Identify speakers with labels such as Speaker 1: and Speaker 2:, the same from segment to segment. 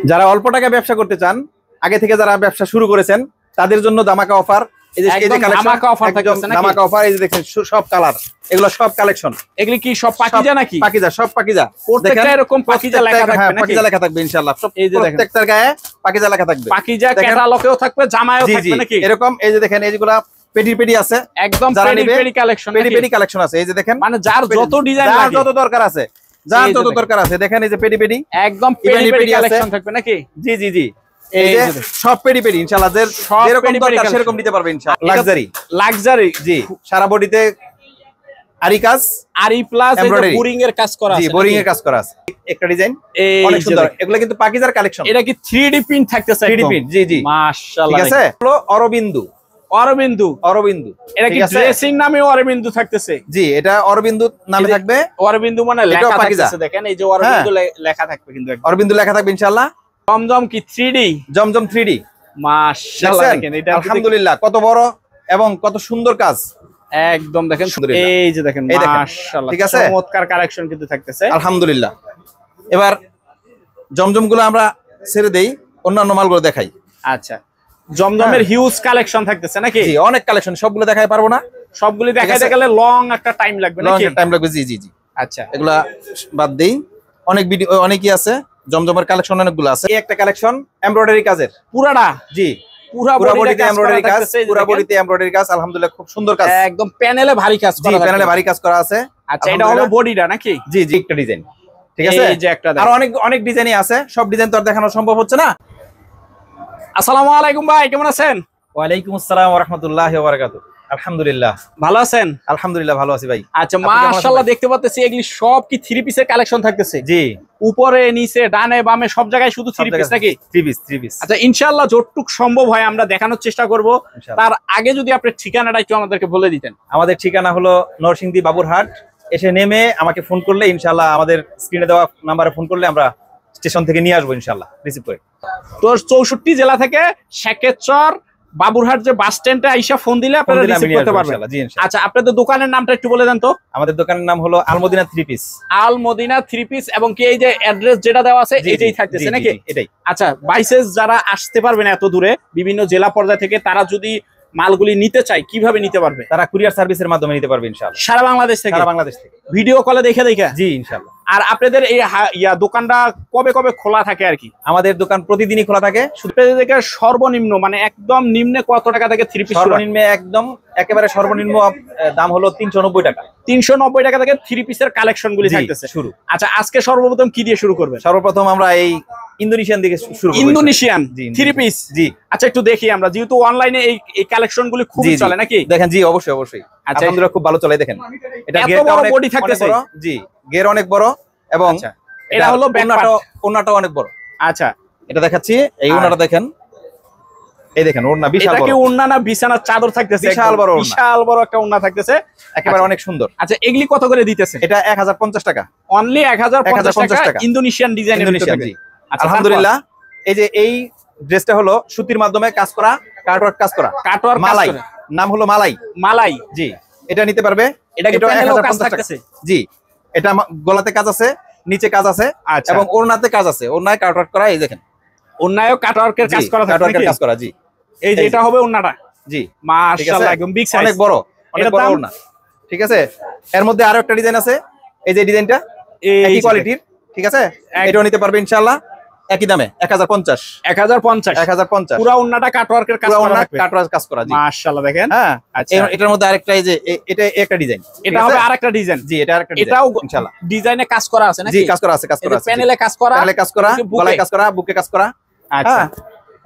Speaker 1: যারা অল্প টাকায় ব্যবসা করতে চান, আগে থেকে যারা ব্যবসা শুরু করেছেন, তাদের জন্য ধামাকা অফার। এই যে
Speaker 2: ধামাকা অফার থাকছে নাকি?
Speaker 1: ধামাকা অফার। এই যে দেখেন সব কালার, এগুলো সব কালেকশন।
Speaker 2: এগুলি কি সব পাকিজা নাকি?
Speaker 1: পাকিজা, সব পাকিজা।
Speaker 2: প্রত্যেকটা এরকম পাকিজা লেখা থাকবে নাকি?
Speaker 1: পাকিজা লেখা থাকবে ইনশাআল্লাহ। সব প্রত্যেকটার গায়ে পাকিজা লেখা থাকবে।
Speaker 2: পাকিজা ক্যাটালগেও থাকবে, জামায়ও থাকবে নাকি?
Speaker 1: এরকম এই যে দেখেন, এইগুলা পেটি আছে,
Speaker 2: একদম পেটি কালেকশন।
Speaker 1: পেটি কালেকশন আছে। এই যে দেখেন,
Speaker 2: মানে যার যত ডিজাইন লাগে,
Speaker 1: যত দরকার আছে, যার যত দরকার আছে, দেখেন এই যে পেটি
Speaker 2: একদম পেটি কালেকশন থাকবে নাকি?
Speaker 1: জি জি জি, এই যে সব পেটি ইনশাআল্লাহ, যেরকম দরকার সেরকম দিতে পারবে ইনশাআল্লাহ।
Speaker 2: লাক্সারি
Speaker 1: জি, সারা বডিতে আরি কাজ,
Speaker 2: আরি প্লাস বোরিং এর কাজ করা আছে।
Speaker 1: জি, বোরিং এর কাজ করা আছে। একটা ডিজাইন অনেক সুন্দর। এগুলো কিন্তু পাকিজার কালেকশন।
Speaker 2: এটা কি 3D প্রিন্ট থাকতেছে?
Speaker 1: 3D প্রিন্ট, জি জি,
Speaker 2: মাশাআল্লাহ।
Speaker 1: ঠিক আছে। হলো অরবিন্দু।
Speaker 2: এটা কি ড্রেসিং নামে অরবিন্দু থাকতেছে?
Speaker 1: জি, এটা অরবিন্দু নামে থাকবে।
Speaker 2: অরবিন্দু মানে লেখা থাকতেছে, দেখেন এই যে অরবিন্দু লেখা থাকবে, কিন্তু
Speaker 1: অরবিন্দু লেখা থাকবে ইনশাআল্লাহ।
Speaker 2: জমজম কি 3D?
Speaker 1: জমজম 3D,
Speaker 2: মাশাআল্লাহ। দেখেন এটা
Speaker 1: আলহামদুলিল্লাহ, কত বড় এবং কত সুন্দর কাজ।
Speaker 2: একদম দেখেন, এই যে দেখেন, মাশাআল্লাহ,
Speaker 1: ঠিক আছে,
Speaker 2: চমৎকার কালেকশন কিন্তু থাকতেছে
Speaker 1: আলহামদুলিল্লাহ। এবার জমজম গুলো আমরা ছেড়ে দেই, অন্যান্য মালগুলো দেখাই।
Speaker 2: আচ্ছা, জমজমের হিউজ কালেকশন থাকতেছে নাকি?
Speaker 1: জি, অনেক কালেকশন, সবগুলো দেখাই পারবো না।
Speaker 2: সবগুলো দেখাইতে গেলে লং একটা টাইম লাগবে নাকি?
Speaker 1: লং টাইম লাগবে, জি জি জি।
Speaker 2: আচ্ছা,
Speaker 1: এগুলা বাদ দেই, অনেক ভিডিও অনেকই আছে। জমজমের কালেকশন অনেকগুলো আছে। এই একটা কালেকশন এমব্রয়ডারি কাজের,
Speaker 2: পুরাটা।
Speaker 1: জি, পুরা বডিতে এমব্রয়ডারি কাজ, পুরা বডিতে এমব্রয়ডারি কাজ, আলহামদুলিল্লাহ, খুব সুন্দর কাজ।
Speaker 2: একদম প্যানেলে ভারী কাজ করা।
Speaker 1: জি, প্যানেলে ভারী কাজ করা আছে।
Speaker 2: আচ্ছা, এটা হলো বডিটা নাকি?
Speaker 1: জি জি, একটা ডিজাইন, ঠিক আছে।
Speaker 2: এই যে একটা,
Speaker 1: আর অনেক ডিজাইনই আছে, সব ডিজাইন তো আর দেখানো সম্ভব হচ্ছে না।
Speaker 2: আসসালামু আলাইকুম ভাই, কেমন আছেন?
Speaker 1: ওয়ালাইকুম আসসালাম ওয়া রাহমাতুল্লাহি ওয়া বারাকাতুহু। আলহামদুলিল্লাহ,
Speaker 2: ভালো আছেন?
Speaker 1: আলহামদুলিল্লাহ, ভালো আছি ভাই।
Speaker 2: আচ্ছা, মাশাআল্লাহ, দেখতে পাচ্ছি এগুলি সব কি 3 পিসের কালেকশন থাকতেছে?
Speaker 1: জি,
Speaker 2: উপরে নিচে ডানে বামে সব জায়গায় শুধু 3 পিস নাকি?
Speaker 1: 3 পিস।
Speaker 2: আচ্ছা, ইনশাআল্লাহ যতটুক সম্ভব হয় আমরা দেখানোর চেষ্টা করব। তার আগে যদি আপনার ঠিকানাটা একটু আমাদেরকে বলে দিতেন।
Speaker 1: আমাদের ঠিকানা হলো নরসিংদী বাবুরহাট। এসে নেমে আমাকে ফোন করলে ইনশাআল্লাহ, আমাদের স্ক্রিনে দেওয়া নাম্বারে ফোন করলে আমরা স্টেশন থেকে নিয়ে আসবো ইনশাআল্লাহ, রিসিভ করে।
Speaker 2: তো 64 জেলা থেকে শেখেরচর বাবুরহাট যে বাস স্ট্যান্ডে আইসা ফোন দিলে আপনারা রিসিভ করতে পারবেন। আচ্ছা, আপনাদের দোকানের নামটা একটু বলে দেন তো।
Speaker 1: আমাদের দোকানের নাম হলো আলমদিনা 3 পিস।
Speaker 2: আলমদিনা 3 পিস, এবং কি এই যে অ্যাড্রেস যেটা দেওয়া আছে এটাই থাকতেছে নাকি?
Speaker 1: এটাই।
Speaker 2: আচ্ছা, বাইসেস যারা আসতে পারবেন এত দূরে বিভিন্ন জেলা পর্যায় থেকে, তারা যদি মালগুলি নিতে চায় কিভাবে নিতে পারবে?
Speaker 1: তারা কুরিয়ার সার্ভিসের মাধ্যমে নিতে পারবে ইনশাআল্লাহ।
Speaker 2: সারা বাংলাদেশ থেকে?
Speaker 1: সারা বাংলাদেশ থেকে,
Speaker 2: ভিডিও কলে দেখে।
Speaker 1: জি, ইনশাআল্লাহ।
Speaker 2: আর আপনাদের এই দোকানটা কবে খোলা থাকে আর কি?
Speaker 1: আমাদের দোকান প্রতিদিনই খোলা থাকে।
Speaker 2: সর্বনিম্ন মানে একদম নিম্নে কত টাকা থেকে 3 পিস?
Speaker 1: সর্বনিম্ন একদম একেবারে সর্বনিম্ন দাম হলো 390 টাকা।
Speaker 2: 390 টাকা থেকে 3 পিসের কালেকশন গুলি থাকতেছে
Speaker 1: শুরু।
Speaker 2: আচ্ছা, আজকে সর্বপ্রথম কি দিয়ে শুরু করবেন?
Speaker 1: সর্বপ্রথম আমরা এই ইন্দোনেশিয়ান দিকে শুরু করব।
Speaker 2: Indonesian 3 piece?
Speaker 1: জি।
Speaker 2: আচ্ছা, একটু দেখি আমরা, যেহেতু অনলাইনে এই কালেকশন গুলি খুব চলে নাকি?
Speaker 1: দেখেন, জি, অবশ্যই।
Speaker 2: আচ্ছা,
Speaker 1: আলহামদুলিল্লাহ, খুব ভালো চলে। দেখেন, এটা
Speaker 2: এত বড় বডি থাকতেছে।
Speaker 1: জি, গের অনেক বড়, এবং
Speaker 2: এটা হলো
Speaker 1: ওন্নাটা অনেক বড়।
Speaker 2: আচ্ছা,
Speaker 1: এটা দেখাচ্ছি, এই ওন্নাটা দেখেন, এই দেখেন, ওন্না বিশাল বড়।
Speaker 2: এটা কি ওন্না না বিছানার চাদর থাকতেছে? বিশাল বড় একটা ওন্না থাকতেছে,
Speaker 1: একেবারে অনেক সুন্দর।
Speaker 2: আচ্ছা, এগুলি কত করে দিতেছে?
Speaker 1: এটা 1050 টাকা,
Speaker 2: অনলি 1050 টাকা। Indonesian design.
Speaker 1: জি, আলহামদুলিল্লাহ। এই যে এই ড্রেসটা হলো সুতির মাধ্যমে কাজ করা, কাটওয়ার্ক কাজ করা, মালাই, নাম হলো মালাই। জি, এটা নিতে পারবে। এটা 1050 টাকা। জি, এটা গলাতে কাজ আছে, নিচে কাজ আছে, এবং ওড়নাতে কাজ আছে। ওড়নায় কাটওয়ার্ক করা, এই দেখেন,
Speaker 2: ওড়নায়ও কাটওয়ার্কের কাজ করা থাকে।
Speaker 1: কাটওয়ার্কের কাজ করা, জি।
Speaker 2: এই যে এটা হবে ওড়নাটা।
Speaker 1: জি,
Speaker 2: মাশাআল্লাহ, একদম বিগ সাইজ,
Speaker 1: অনেক বড় ওড়না। ঠিক আছে। এর মধ্যে আরো একটা ডিজাইন আছে, এই যে ডিজাইনটা একই কোয়ালিটির, ঠিক আছে। এটাও নিতে পারবে ইনশাআল্লাহ, একই দামে 1050।
Speaker 2: পুরো ওন্নাটা কাটওয়ার্কের কাজ করা থাকবে,
Speaker 1: কাটওয়ার্ক কাজ করা। জি,
Speaker 2: মাশাআল্লাহ, দেখেন।
Speaker 1: হ্যাঁ, আচ্ছা, এটার মধ্যে আরেকটা, এই যে এটা একটা ডিজাইন,
Speaker 2: এটা হবে আরেকটা ডিজাইন।
Speaker 1: জি, এটা আরেকটা ডিজাইন,
Speaker 2: এটাও
Speaker 1: ইনশাআল্লাহ
Speaker 2: ডিজাইনে কাজ করা আছে নাকি?
Speaker 1: জি, কাজ করা আছে।
Speaker 2: প্যানেলে কাজ করা,
Speaker 1: গলায় কাজ করা, বুকে কাজ করা। আচ্ছা,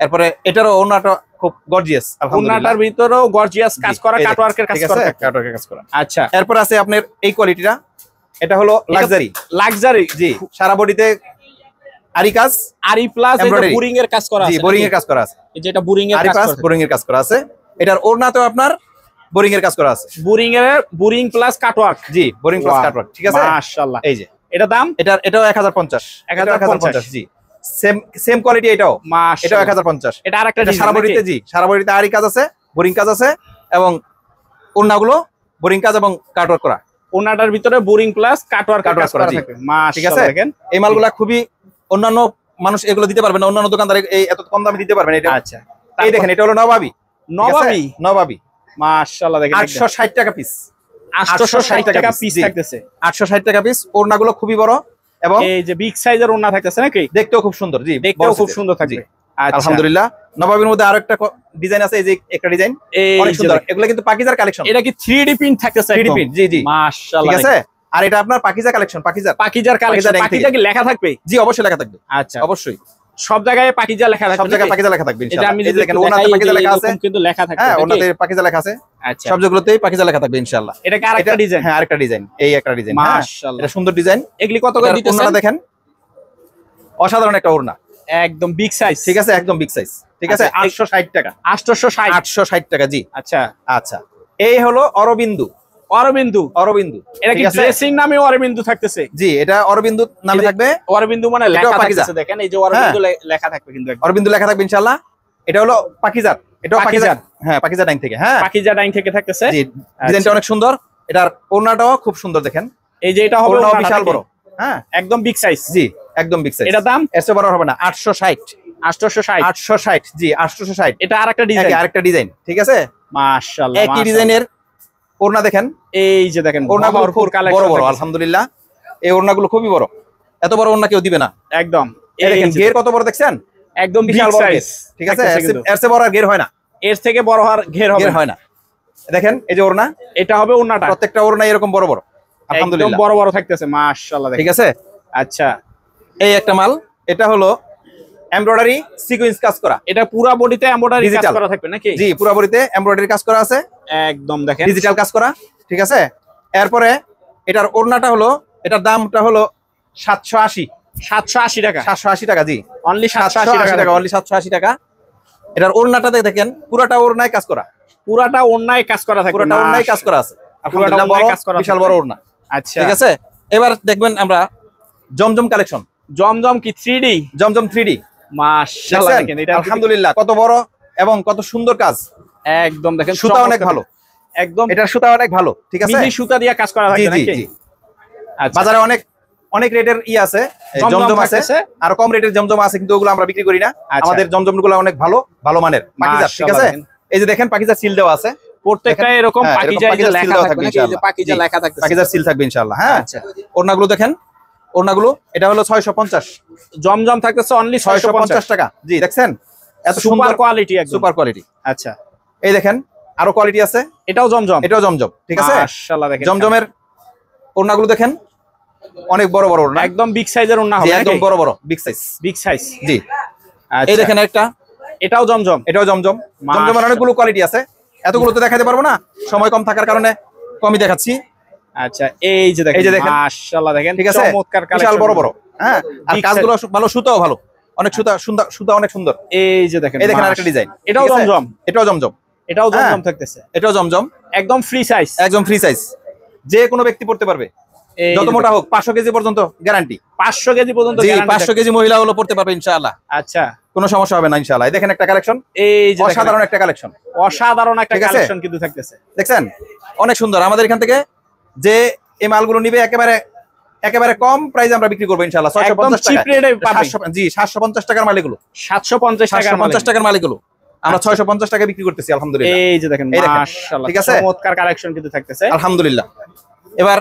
Speaker 1: এরপরে এটারও ওন্নাটা খুব গর্জিয়াস, আলহামদুলিল্লাহ।
Speaker 2: ওন্নাটার ভিতরেও গর্জিয়াস কাজ করা, কাটওয়ার্কের কাজ করা,
Speaker 1: কাটওয়ার্কের কাজ করা।
Speaker 2: আচ্ছা,
Speaker 1: এরপর আছে আপনার এই কোয়ালিটিটা, এটা হলো লাক্সারি। জি, সারা বডিতে আরি কাজ,
Speaker 2: আরি প্লাস বোরিং এর কাজ করা আছে।
Speaker 1: জি, বোরিং এর কাজ করা আছে।
Speaker 2: যেটা বোরিং এর কাজ করা আছে,
Speaker 1: বোরিং এর কাজ করা আছে। এটার ওড়নাতেও আপনার বোরিং এর কাজ করা আছে।
Speaker 2: Boring plus cutwork.
Speaker 1: জি, বোরিং প্লাস কাটওয়ার্ক, ঠিক আছে।
Speaker 2: মাশাআল্লাহ।
Speaker 1: এই যে
Speaker 2: এটা দাম,
Speaker 1: এটাও 1050। জি, সেম কোয়ালিটি। এটাও 1050।
Speaker 2: এটা আরেকটা
Speaker 1: সারা বডিতে, জি, সারা বডিতে আরি কাজ আছে, বোরিং কাজ আছে, এবং ওড়নাগুলো বোরিং কাজ এবং কাটওয়ার্ক করা।
Speaker 2: ওড়নাটার ভিতরে বোরিং প্লাস কাটওয়ার্ক করা থাকে।
Speaker 1: ঠিক আছে।
Speaker 2: দেখেন,
Speaker 1: এই মালগুলা খুবই অন্যান্য মানুষ এগুলো দিতে পারবে না, অন্যান্য দোকানদার এই এত কম দামে দিতে পারবে না এটা।
Speaker 2: আচ্ছা,
Speaker 1: এই দেখেন এটা হলো নবাবী। নবাবী
Speaker 2: মাশাআল্লাহ, দেখেন
Speaker 1: 860 টাকা পিস।
Speaker 2: 860 টাকা পিস থাকতেছে।
Speaker 1: 860 টাকা পিস। ওড়নাগুলো খুবই বড় এবং
Speaker 2: এই যে বিগ সাইজের ওড়না থাকতেছে নাকি?
Speaker 1: দেখতেও খুব সুন্দর। জি,
Speaker 2: দেখতেও খুব সুন্দর থাকবে। আচ্ছা,
Speaker 1: আলহামদুলিল্লাহ। নবাবীর মধ্যে আরেকটা ডিজাইন আছে, এই যে একটা ডিজাইন অনেক সুন্দর। এগুলো কিন্তু পাকিজার কালেকশন।
Speaker 2: এটা কি 3D প্রিন্ট থাকতেছে?
Speaker 1: 3D প্রিন্ট, জি জি,
Speaker 2: মাশাআল্লাহ।
Speaker 1: ঠিক আছে। আর এটা আপনার পাকিজা কালেকশন। পাকিজার কালেকশন।
Speaker 2: পাকিজা কি লেখা থাকবে?
Speaker 1: জি, অবশ্যই লেখা থাকবে।
Speaker 2: আচ্ছা,
Speaker 1: অবশ্যই
Speaker 2: সব জায়গায় পাকিজা লেখা থাকবে।
Speaker 1: সব জায়গায় পাকিজা লেখা থাকবে
Speaker 2: এটা
Speaker 1: ইনশাআল্লাহ।
Speaker 2: আমি
Speaker 1: এই দেখেন ওনাতে পাকিজা লেখা আছে,
Speaker 2: কিন্তু লেখা থাকবে।
Speaker 1: হ্যাঁ, ওনাতে পাকিজা লেখা আছে।
Speaker 2: আচ্ছা,
Speaker 1: সব জায়গাতেই পাকিজা লেখা থাকবে ইনশাআল্লাহ।
Speaker 2: এটা কি আরেকটা ডিজাইন?
Speaker 1: হ্যাঁ, আরেকটা ডিজাইন। এই একটা ডিজাইন,
Speaker 2: মাশাআল্লাহ,
Speaker 1: এটা সুন্দর ডিজাইন।
Speaker 2: এগুলি কত করে দিতেছেন?
Speaker 1: ওনাটা দেখেন, অসাধারণ একটা ওড়না,
Speaker 2: একদম বিগ সাইজ।
Speaker 1: ঠিক আছে, একদম বিগ সাইজ, ঠিক আছে। 860 টাকা। 860 টাকা, জি।
Speaker 2: আচ্ছা
Speaker 1: আচ্ছা, এই হলো অরবিন্দু।
Speaker 2: এটা কি ড্রেসিং নামে অরবিন্দু থাকতেছে?
Speaker 1: জি, এটা অরবিন্দু নামে থাকবে।
Speaker 2: অরবিন্দু মানে লেখা থাকতেছে, দেখেন এই যে অরবিন্দু লেখা থাকবে, কিন্তু
Speaker 1: অরবিন্দু লেখা থাকবে ইনশাআল্লাহ। এটা হলো পাকিজার, এটাও পাকিজার। হ্যাঁ, পাকিজা ডাইং থেকে। হ্যাঁ,
Speaker 2: পাকিজা ডাইং থেকে থাকতেছে।
Speaker 1: জি, ডিজাইনটা অনেক সুন্দর। এটার ওড়নাটাও খুব সুন্দর, দেখেন।
Speaker 2: এই যে এটা হবে
Speaker 1: ওড়নাও বিশাল বড়। হ্যাঁ,
Speaker 2: একদম বিগ সাইজ।
Speaker 1: জি, একদম বিগ সাইজ।
Speaker 2: এটা দাম
Speaker 1: এর চেয়ে বড় হবে না। 860। জি, 860।
Speaker 2: এটা আরেকটা ডিজাইন,
Speaker 1: ঠিক আছে।
Speaker 2: মাশাআল্লাহ,
Speaker 1: একই ডিজাইনের ওড়না দেখেন।
Speaker 2: এই যে দেখেন
Speaker 1: ওড়নাগুলো খুব বড় বড়, আলহামদুলিল্লাহ। এই ওড়নাগুলো খুবই বড়। এত বড় ওড়না কেউ দিবে না।
Speaker 2: একদম।
Speaker 1: এই দেখেন গের কত বড় দেখছেন?
Speaker 2: একদম
Speaker 1: বিশাল বড় গের, ঠিক আছে। এর চেয়ে বড় আর গের হয় না।
Speaker 2: এর থেকে বড় আর ঘের হয় না।
Speaker 1: দেখেন এই যে ওড়না,
Speaker 2: এটা হবে ওড়নাটা।
Speaker 1: প্রত্যেকটা ওড়না এরকম বড় বড়, আলহামদুলিল্লাহ,
Speaker 2: বড় বড় থাকতেছে। মাশাআল্লাহ,
Speaker 1: ঠিক আছে।
Speaker 2: আচ্ছা,
Speaker 1: এই একটা মাল, এটা হলো এমব্রয়ডারি সিকোয়েন্স কাজ করা।
Speaker 2: এটা পুরো বডিতে এমব্রয়ডারি কাজ করা থাকবে নাকি?
Speaker 1: জি, পুরো বডিতে এমব্রয়ডারি কাজ করা আছে,
Speaker 2: একদম দেখেন
Speaker 1: ডিজিটাল কাজ করা, ঠিক আছে। এরপরে এটার ওড়নাটা হলো, এটার দামটা হলো 780
Speaker 2: টাকা।
Speaker 1: 780 টাকা, জি,
Speaker 2: অনলি 780 টাকা।
Speaker 1: অনলি 780 টাকা। এটার ওড়নাটাতে দেখেন পুরোটা ওড়নায় কাজ করা,
Speaker 2: পুরাটা ওড়নায় কাজ করা থাকবে,
Speaker 1: পুরোটা ওড়নায় কাজ করা আছে, আলহামদুলিল্লাহ, বড় বিশাল বড় ওড়না।
Speaker 2: আচ্ছা,
Speaker 1: ঠিক আছে। এবার দেখবেন আমরা জমজম কালেকশন।
Speaker 2: জমজম কি 3D?
Speaker 1: জমজম 3D,
Speaker 2: মাশাআল্লাহ, দেখেন এটা
Speaker 1: আলহামদুলিল্লাহ কত বড় এবং কত সুন্দর কাজ।
Speaker 2: একদম দেখেন,
Speaker 1: সুতা অনেক ভালো,
Speaker 2: একদম
Speaker 1: এটার সুতা অনেক ভালো, ঠিক আছে।
Speaker 2: মিহি সুতা দিয়ে কাজ করা থাকবে নাকি?
Speaker 1: আচ্ছা, বাজারে অনেক রেটের আছে, জমজম আছে, আর কম রেটের জমজম আছে, কিন্তু ওগুলো আমরা বিক্রি করি না। আমাদের জমজমগুলো অনেক ভালো মানের, পাকিজা, ঠিক আছে। এই যে দেখেন পাকিজা সিল দেওয়া আছে,
Speaker 2: প্রত্যেকটা এরকম পাকিজা লেখা থাকবে নাকি? এই যে পাকিজা লেখা থাকবে,
Speaker 1: পাকিজা সিল থাকবে ইনশাআল্লাহ। হ্যাঁ, আচ্ছা, ওড়নাগুলো দেখেন, ওড়নাগুলো এটা হলো 650।
Speaker 2: জমজম থাকতেছে অনলি
Speaker 1: 650 টাকা, জি, দেখছেন এত
Speaker 2: সুপার কোয়ালিটি, একদম
Speaker 1: সুপার কোয়ালিটি।
Speaker 2: আচ্ছা,
Speaker 1: এই দেখেন আরো কোয়ালিটি আছে,
Speaker 2: এটাও জমজম,
Speaker 1: ঠিক আছে।
Speaker 2: মাশাআল্লাহ, দেখেন
Speaker 1: জমজমের ওড়নাগুলো দেখেন, অনেক বড় বড় ওড়না,
Speaker 2: একদম বিগ সাইজের ওড়না হবে,
Speaker 1: একদম বড় বড় বিগ সাইজ, জি। এই দেখেন একটা,
Speaker 2: এটাও জমজম,
Speaker 1: জমজমের অনেকগুলো কোয়ালিটি আছে, এতগুলো তো দেখাতে পারবো না, সময় কম থাকার কারণে কমই দেখাচ্ছি।
Speaker 2: আচ্ছা, এই যে দেখেন, মাশাআল্লাহ, দেখেন
Speaker 1: ঠিক আছে,
Speaker 2: চমৎকার কালেকশন,
Speaker 1: বিশাল বড় বড়। হ্যাঁ, আর কাজগুলো ভালো, সুতাও ভালো, অনেক সুতা অনেক সুন্দর।
Speaker 2: এই যে দেখেন,
Speaker 1: আরেকটা ডিজাইন,
Speaker 2: এটাও জমজম,
Speaker 1: এটাও জমজম
Speaker 2: থাকতেছে,
Speaker 1: এটাও জমজম,
Speaker 2: একদম ফ্রি সাইজ,
Speaker 1: যে কোনো ব্যক্তি পড়তে পারবে, যত মোটা হোক, 500 কেজি পর্যন্ত গ্যারান্টি,
Speaker 2: 500 কেজি পর্যন্ত,
Speaker 1: 500 কেজি মহিলা হলো পড়তে পারবে ইনশাআল্লাহ।
Speaker 2: আচ্ছা,
Speaker 1: কোনো সমস্যা হবে না ইনশাআল্লাহ। দেখেন একটা কালেকশন,
Speaker 2: এই যে
Speaker 1: অসাধারণ একটা কালেকশন,
Speaker 2: কিন্তু থাকতেছে,
Speaker 1: দেখছেন অনেক সুন্দর। আমাদের এখান থেকে যে এই মালগুলো নিবে একেবারে কম প্রাইসে আমরা বিক্রি করবো ইনশাআল্লাহ। 650 টাকা, জি, 750 টাকার মাল এগুলো, 750 টাকার মাল এগুলো আমরা 650 টাকা বিক্রি করতেছি, আলহামদুলিল্লাহ।
Speaker 2: এই যে দেখেন, মাশাআল্লাহ,
Speaker 1: ঠিক আছে,
Speaker 2: চমৎকার কালেকশন কিন্তু থাকতেছে,
Speaker 1: আলহামদুলিল্লাহ। এবার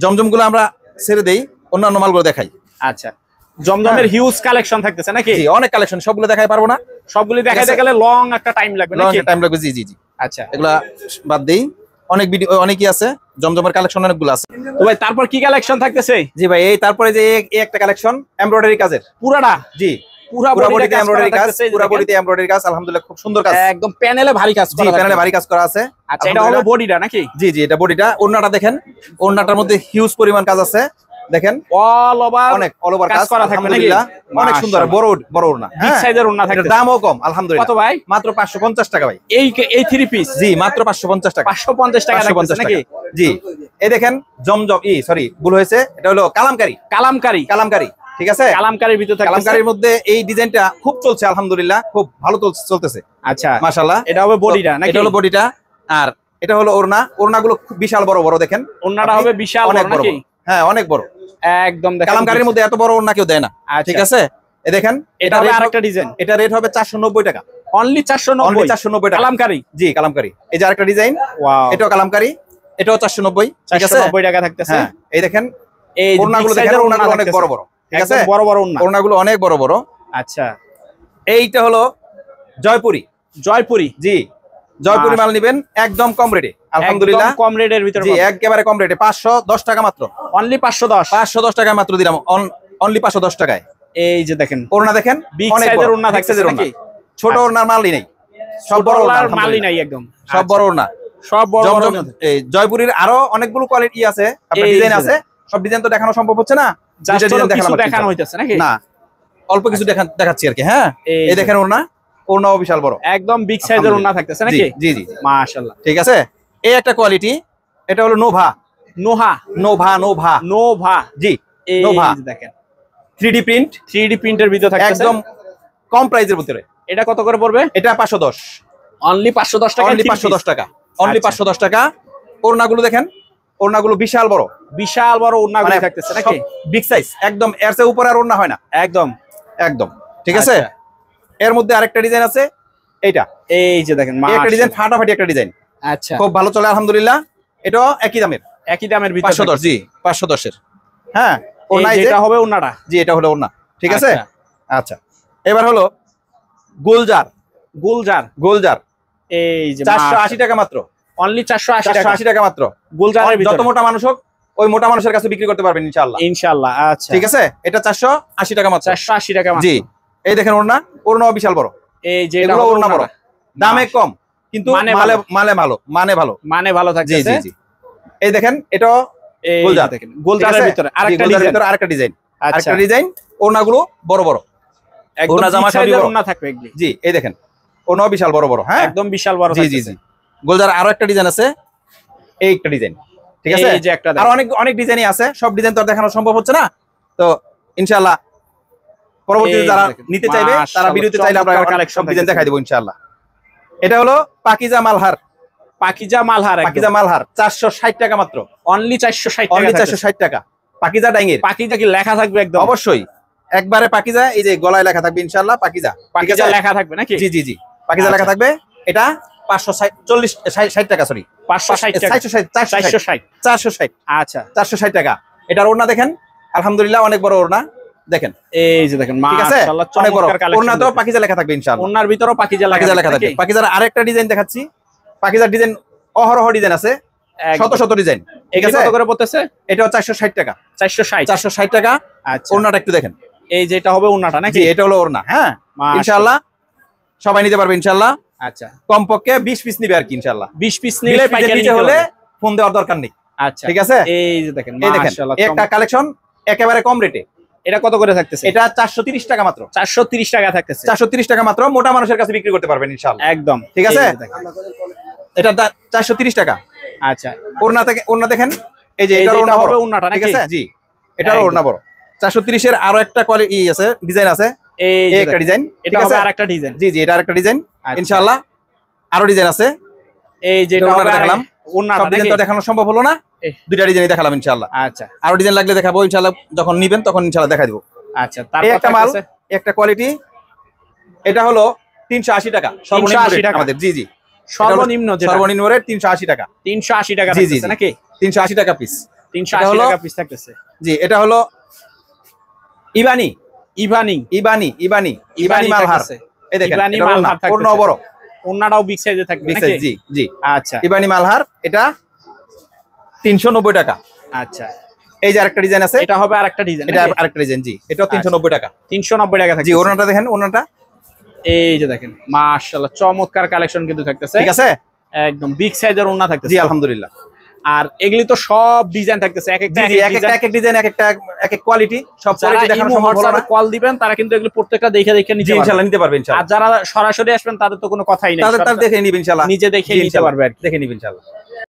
Speaker 1: জমজমগুলো আমরা ছেড়ে দেই, অন্যান্য মালগুলো দেখাই।
Speaker 2: আচ্ছা, জমজমের হিউজ কালেকশন থাকতেছে নাকি?
Speaker 1: জি, অনেক কালেকশন, সবগুলো দেখাই পারবো না,
Speaker 2: সবগুলো দেখাইতে গেলে লং একটা টাইম লাগবে নাকি?
Speaker 1: জি জি জি।
Speaker 2: আচ্ছা,
Speaker 1: এগুলা বাদ দেই, অনেকই আছে, জমজমের কালেকশন অনেকগুলো আছে।
Speaker 2: তো ভাই তারপর কি কালেকশন থাকতেছে?
Speaker 1: জি ভাই, এই তারপরে যে এই একটা কালেকশন এমব্রয়ডারি কাজের,
Speaker 2: পুরাটা,
Speaker 1: জি, পুরো বডিতে এমব্রয়ডারি কাজ, পুরো বডিতে এমব্রয়ডারি কাজ, আলহামদুলিল্লাহ, খুব সুন্দর কাজ,
Speaker 2: একদম প্যানেলে ভারী কাজ করা,
Speaker 1: জি, প্যানেলে ভারী কাজ করা আছে।
Speaker 2: আচ্ছা, এটা হলো বডিটা নাকি?
Speaker 1: জি জি, এটা বডিটা। ওড়নাটা দেখেন, ওড়নাটার মধ্যে হিউজ পরিমাণ কাজ আছে, দেখেন
Speaker 2: অল ওভার
Speaker 1: কাজ করা থাকবে, আলহামদুলিল্লাহ, অনেক সুন্দর, বড় ওড়না,
Speaker 2: বিগ সাইজের ওড়না থাকে,
Speaker 1: দামও কম, আলহামদুলিল্লাহ।
Speaker 2: কত ভাই?
Speaker 1: মাত্র 550 টাকা ভাই,
Speaker 2: এই 3 পিস,
Speaker 1: জি, মাত্র 550 টাকা,
Speaker 2: 550 টাকা নাকি?
Speaker 1: জি। এই দেখেন জমজম, সরি, ভুল হয়েছে, এটা হলো কালামকারী, ঠিক আছে।
Speaker 2: কালামকারীর ভিতর থাকে,
Speaker 1: কালামকারীর মধ্যে এই ডিজাইনটা খুব চলছে, আলহামদুলিল্লাহ, খুব ভালো চলতেছে।
Speaker 2: আচ্ছা,
Speaker 1: মাশাআল্লাহ।
Speaker 2: এটা হবে বডিটা নাকি?
Speaker 1: এটা হলো বডিটা, আর এটা হলো ওড়নাগুলো খুব বিশাল বড়, দেখেন
Speaker 2: ওড়নাটা হবে বিশাল বড় নাকি?
Speaker 1: হ্যাঁ, অনেক বড়,
Speaker 2: একদম দেখেন,
Speaker 1: কালামকারীর মধ্যে এত বড় ওড়না কেউ দেয় না, ঠিক আছে। এই দেখেন
Speaker 2: এটা হবে আরেকটা ডিজাইন।
Speaker 1: এটা রেট হবে 490 টাকা।
Speaker 2: অনলি 490
Speaker 1: টাকা।
Speaker 2: কালামকারী।
Speaker 1: জি কালামকারী। এই যে আরেকটা ডিজাইন,
Speaker 2: ওয়াও,
Speaker 1: এটাও কালামকারী, এটাও 490, ঠিক আছে?
Speaker 2: 490 টাকা থাকতেছে।
Speaker 1: হ্যাঁ, এই দেখেন
Speaker 2: এই
Speaker 1: ওড়নাগুলো দেখেন, ওড়নাগুলো অনেক বড় বড়, ঠিক আছে?
Speaker 2: একদম বড় বড় ওড়না,
Speaker 1: ওড়নাগুলো অনেক বড় বড়।
Speaker 2: আচ্ছা,
Speaker 1: এইটা হলো জয়পুরি।
Speaker 2: জয়পুরি,
Speaker 1: জি, জয়পুরি মাল নেবেন একদম কম রেটে, আলহামদুলিল্লাহ
Speaker 2: কম রেটের ভিতরে।
Speaker 1: জি, একেবারে কম রেটে, 510 টাকা মাত্র।
Speaker 2: অনলি 510,
Speaker 1: 510 টাকা মাত্র দিলাম, অনলি 510 টাকায়।
Speaker 2: এই যে দেখেন
Speaker 1: ওড়না দেখেন,
Speaker 2: বিগ
Speaker 1: অনেক
Speaker 2: সাইজের
Speaker 1: বড়
Speaker 2: ওড়না থাকছে নাকি?
Speaker 1: ছোট ওড়নার মালই নেই, সব বড় ওড়নার
Speaker 2: মালই নাই, একদম
Speaker 1: সব বড় ওড়না,
Speaker 2: সব বড় বড়।
Speaker 1: এই জয়পুরির আরো অনেকগুলো কোয়ালিটি আছে, আপনার ডিজাইন আছে, সব ডিজাইন তো দেখানো সম্ভব হচ্ছে না,
Speaker 2: জাস্ট কিছু দেখানো হইতাছে নাকি?
Speaker 1: না, অল্প কিছু দেখাচ্ছি আর কি। হ্যাঁ, এই দেখেন ওড়না, ওড়নাও বিশাল বড়,
Speaker 2: একদম বিগ সাইজের ওড়না থাকতেছে নাকি?
Speaker 1: জি জি,
Speaker 2: মাশাআল্লাহ,
Speaker 1: ঠিক আছে। এই একটা কোয়ালিটি, এটা হলো Nova.
Speaker 2: Noha,
Speaker 1: Nova, Nova,
Speaker 2: Nova,
Speaker 1: জি,
Speaker 2: এই
Speaker 1: নোভা
Speaker 2: দেখেন
Speaker 1: 3D প্রিন্ট,
Speaker 2: 3D প্রিন্টের ভিতরে থাকতেছে,
Speaker 1: একদম কম প্রাইসের ভিতরে।
Speaker 2: এটা কত করে পড়বে?
Speaker 1: এটা 510,
Speaker 2: অনলি 510 টাকা,
Speaker 1: অনলি 510 টাকা, অনলি 510 টাকা। ওড়নাগুলো দেখেন, ওড়নাগুলো বিশাল বড়,
Speaker 2: বিশাল বড় ওড়নাগুলো থাকতেছে নাকি?
Speaker 1: বিগ সাইজ, একদম এর চেয়ে উপরে আর ওড়না হয় না,
Speaker 2: একদম
Speaker 1: একদম, ঠিক আছে। এর মধ্যে আরেকটা ডিজাইন আছে, এইটা,
Speaker 2: এই যে দেখেন
Speaker 1: একটা ডিজাইন, ফাটাফাটি একটা ডিজাইন,
Speaker 2: আচ্ছা,
Speaker 1: খুব ভালো চলে আলহামদুলিল্লাহ। এটাও একই দামের,
Speaker 2: একই দামের ভিতরে
Speaker 1: 510, জি 510 এর। হ্যাঁ, ওড়না
Speaker 2: এটা হবে ওড়নাটা,
Speaker 1: জি এটা হলো ওড়না, ঠিক আছে।
Speaker 2: আচ্ছা।
Speaker 1: আচ্ছা, এবার হলো গুলজার।
Speaker 2: গুলজার,
Speaker 1: গুলজার
Speaker 2: এই যে
Speaker 1: 480 টাকা মাত্র,
Speaker 2: অনলি 480
Speaker 1: টাকা মাত্র।
Speaker 2: গুলজারের ভিতরে
Speaker 1: যত মোটা মানুষ হোক, ওই মোটা মানুষের কাছে বিক্রি করতে পারবেন ইনশাআল্লাহ,
Speaker 2: ইনশাআল্লাহ। আচ্ছা,
Speaker 1: ঠিক আছে। এটা 480 টাকা মাত্র,
Speaker 2: 480 টাকা মাত্র।
Speaker 1: জি, এই দেখেন ওড়না, ওড়নাও বিশাল বড়,
Speaker 2: এই যে
Speaker 1: এগুলো ওড়না বড়, দামে কম, কিন্তু মানে ভালো, মানে ভালো,
Speaker 2: মানে ভালো থাকছে।
Speaker 1: জি জি জি। এই দেখেন, এটাও গুলজার,
Speaker 2: দেখেন গুলজারের ভিতরে আরেকটা ডিজাইন,
Speaker 1: আরেকটা ডিজাইন,
Speaker 2: আচ্ছা,
Speaker 1: আরেকটা ডিজাইন। ওড়নাগুলো বড় বড়,
Speaker 2: একদম
Speaker 1: জামা
Speaker 2: সাইজের ওড়না থাকবে এগুলি।
Speaker 1: জি, এই দেখেন ওড়নাও বিশাল বড় বড়, হ্যাঁ
Speaker 2: একদম বিশাল বড়,
Speaker 1: জি জি জি। গুলজার আরো একটা ডিজাইন আছে, এই একটা ডিজাইন, ঠিক আছে।
Speaker 2: এই যে একটা,
Speaker 1: আর অনেক অনেক ডিজাইনই আছে, সব ডিজাইন তো আর দেখানো সম্ভব হচ্ছে না, তো ইনশাআল্লাহ পরবর্তীতে যারা নিতে চাইবে, তারা ভিডিওতে চাইলে আমরা কালেকশন ডিজাইন দেখাই দেব ইনশাআল্লাহ। এটা হলো পাকিজা মালহার।
Speaker 2: পাকিজা মালহার,
Speaker 1: পাকিজা মালহার 460 টাকা মাত্র,
Speaker 2: অনলি 460 টাকা,
Speaker 1: অনলি 460 টাকা। পাকিজা ডাইঙের,
Speaker 2: পাকিজা কি লেখা থাকবে? একদম
Speaker 1: অবশ্যই, একবারে পাকিজা, এই যে গলায় লেখা থাকবে ইনশাআল্লাহ পাকিজা,
Speaker 2: পাকিজা লেখা থাকবে নাকি?
Speaker 1: জি জি জি, পাকিজা লেখা থাকবে। এটা 560 টাকা, সরি
Speaker 2: 560 টাকা,
Speaker 1: 460,
Speaker 2: আচ্ছা
Speaker 1: 460 টাকা। এটার ওড়না দেখেন, আলহামদুলিল্লাহ অনেক বড় ওড়না, দেখেন
Speaker 2: এই যে দেখেন,
Speaker 1: ঠিক আছে,
Speaker 2: মাশাআল্লাহ
Speaker 1: অনেক বড়
Speaker 2: চমৎকার কালেকশন।
Speaker 1: ওড়না তো পাকিজা লেখা থাকবে ইনশাআল্লাহ,
Speaker 2: ওড়নার ভিতরেও পাকিজা লেখা
Speaker 1: থাকবে। পাকিজার আরেকটা ডিজাইন দেখাচ্ছি, পাকিজার ডিজাইন অহরহ ডিজাইন আছে, শত শত ডিজাইন, ঠিক আছে।
Speaker 2: কত করে পড়তেছে?
Speaker 1: এটাও 460 টাকা,
Speaker 2: 460
Speaker 1: টাকা।
Speaker 2: আচ্ছা,
Speaker 1: ওড়নাটা একটু দেখেন,
Speaker 2: এই যে এটা হবে ওড়নাটা নাকি?
Speaker 1: জি, এটা হলো ওড়না, হ্যাঁ ইনশাআল্লাহ সবাই নিতে পারবে ইনশাআল্লাহ।
Speaker 2: আচ্ছা,
Speaker 1: কমপক্ষে 20 পিস নিবে আর কি ইনশাআল্লাহ,
Speaker 2: 20 পিস নিলে পাইকারি নিতে
Speaker 1: হলে ফোন দেওয়ার দরকার নেই।
Speaker 2: আচ্ছা,
Speaker 1: ঠিক আছে।
Speaker 2: এই যে দেখেন,
Speaker 1: এই দেখেন
Speaker 2: মাশাআল্লাহ
Speaker 1: একটা কালেকশন একেবারে কম রেটে।
Speaker 2: এটা কত করে থাকতেছে?
Speaker 1: এটা 430 টাকা মাত্র,
Speaker 2: 430 টাকা থাকতেছে,
Speaker 1: 430 টাকা মাত্র। মোটা মানুষের কাছে বিক্রি করতে পারবেন ইনশাআল্লাহ,
Speaker 2: একদম
Speaker 1: ঠিক আছে। এটা 430 টাকা।
Speaker 2: আচ্ছা,
Speaker 1: ওড়না দেখেন, এই যে এটা ওড়না হবে, ওড়নাটা ঠিক আছে, জি এটার ওড়না বড়। 430 এর আরো একটা কোয়ালিটি আছে, ডিজাইন আছে, এই একটা ডিজাইন,
Speaker 2: এটা হবে আরেকটা ডিজাইন,
Speaker 1: জি জি এটা আরেকটা ডিজাইন ইনশাআল্লাহ। আরো ডিজাইন আছে,
Speaker 2: এই যে এটা
Speaker 1: দেখালাম, সব ডিজাইন তো দেখানো সম্ভব হলো না, দুইটা ডিজাইনই দেখালাম ইনশাআল্লাহ।
Speaker 2: আচ্ছা,
Speaker 1: আরো ডিজাইন লাগলে দেখাবো ইনশাআল্লাহ, যখন নিবেন তখন ইনশাআল্লাহ দেখাই দেব।
Speaker 2: আচ্ছা, তারপর
Speaker 1: একটা মাল, একটা কোয়ালিটি, এটা হলো 380 টাকা, সর্বনিম্ন আমাদের, জি জি
Speaker 2: সর্বনিম্ন
Speaker 1: রেট 380 টাকা,
Speaker 2: 380 টাকা থাকতেছে নাকি?
Speaker 1: 380 টাকা পিস,
Speaker 2: 380 টাকা পিস থাকতেছে,
Speaker 1: জি। এটা হলো ইবানি, মালহার, এই দেখেন
Speaker 2: ইবানি মালহার থাকতেছে,
Speaker 1: ওড়না বড়,
Speaker 2: ওড়নাটাও বিগ সাইজে থাকবে নাকি?
Speaker 1: জি জি,
Speaker 2: আচ্ছা,
Speaker 1: ইবানি মালহার, এটা 390 টাকা।
Speaker 2: আচ্ছা,
Speaker 1: এই যে আরেকটা ডিজাইন আছে,
Speaker 2: এটা হবে আরেকটা ডিজাইন,
Speaker 1: এটা আরেকটা ডিজাইন, জি এটাও 390 টাকা,
Speaker 2: 390 টাকা থাকবে,
Speaker 1: জি। ওড়নাটা দেখেন, ওড়নাটা
Speaker 2: এই যে দেখেন, মাশাআল্লাহ চমৎকার কালেকশন কিন্তু থাকতেছে,
Speaker 1: ঠিক আছে,
Speaker 2: একদম বিগ সাইজের ওড়না থাকতেছে,
Speaker 1: জি আলহামদুলিল্লাহ।
Speaker 2: আর এগুলি তো সব ডিজাইন থাকতেছে, এক একটা
Speaker 1: ডিজাইন, এক এক কোয়ালিটি, সব কোয়ালিটি দেখানো সম্ভব হলো না।
Speaker 2: কল দিবেন, তারা কিন্তু এগুলো প্রত্যেকটা দেখে নিতে পারবে
Speaker 1: ইনশাআল্লাহ, নিতে পারবে ইনশাআল্লাহ।
Speaker 2: আর যারা সরাসরি আসবেন তাদের তো কোনো কথাই নেই,
Speaker 1: তাদের দেখে নিবেন ইনশাআল্লাহ,
Speaker 2: নিজে দেখে নিতে পারবে,
Speaker 1: দেখে নিবেন ইনশাআল্লাহ।